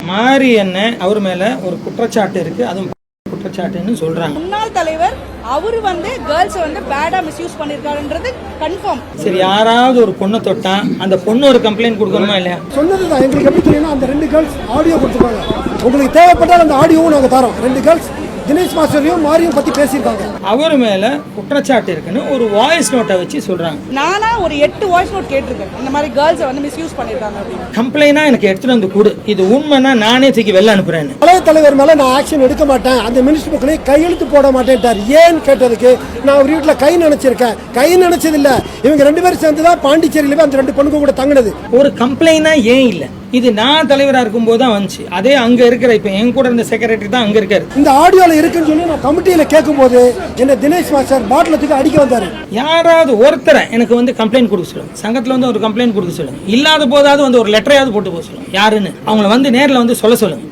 மாரி அண்ணன் அவர் மேல ஒரு குற்றச்சாட்டு இருக்கு, அதுவும் குற்றச்சாட்டுன்னு சொல்றாங்க. முன்னாள் தலைவர் அவரு கேர்ள்ஸ் பேடா மிஸ்யூஸ் பண்ணிருக்காருன்றது கன்ஃபார்ம். சரி, யாராவது ஒரு பொண்ணை தொட்டா அந்த பொண்ணு ஒரு கம்ப்ளைண்ட் கொடுக்கணுமா இல்லையா? சொன்னதுதான் எங்களுக்கு எப்படி தெரியும்னா, அந்த 2 கேர்ள்ஸ் ஆடியோ கொடுத்துருக்காங்க. உங்களுக்கு தேவைப்பட்டால் அந்த ஆடியோவும் நாங்கள் தரோம். 2 கேர்ள்ஸ் தினேஷ் மாஸ்டரையும் மாரியும் பத்தி பேசியிருக்காங்க. அவர் மேல குற்றச்சாட்டு இருக்குன்னு ஒரு வாய்ஸ் நோட்டை வச்சு சொல்றாங்க. நானா ஒரு 8 வாய்ஸ் நோட் கேட்டிருக்கேன், இந்த மாதிரி கேர்ள்ஸ் மிஸ்யூஸ் பண்ணிருக்காங்க அப்படின்னு. கம்ப்ளைண்டா எனக்கு எடுத்துட்டு வந்து கொடு, இது உண்மைன்னா நானே தூக்கி வெளில அனுப்புறேன். பழைய தலைவர் மேல நான் ஆக்ஷன் எடுக்க மாட்டேன், அந்த மினிஸ்டர் புக்லயே கையெழுத்து போட மாட்டேன்ட்டார். ஏன்னு கேட்டதுக்கு நான் ஒரு வீட்டுல கை நினைச்சிருக்கேன். கை நினைச்சது இல்ல, இவங்க 2 பேரும் சேர்ந்துதான் பாண்டிச்சேரியில அந்த 2 பொண்ணுங்க கூட தங்கினது. ஒரு கம்ப்ளைண்டா ஏன் இல்ல? இது நான் தலைவரா இருக்கும் போது தான் வந்துச்சு. அதே அங்க இருக்கிற இப்ப என் கூட இருந்த செக்ரட்டரி தான் அங்க இருக்காரு. இந்த ஆடியோல இருக்குன்னு சொல்லி நான் கமிட்டியில கேட்கும் போது என்ன தினேஷ் மாஸ்டர் பாட்டிலத்துக்கு அடிக்க வந்தாரு. யாராவது ஒருத்தரை எனக்கு கம்ப்ளைண்ட் கொடுக்க சொல்லுங்க, சங்கத்துல ஒரு கம்ப்ளைண்ட் கொடுக்க சொல்லுங்க. இல்லாத போதாவது ஒரு லெட்டரையாவது போட்டு போக சொல்லுங்க. யாருன்னு அவங்கள நேர்ல சொல்ல சொல்லுங்க.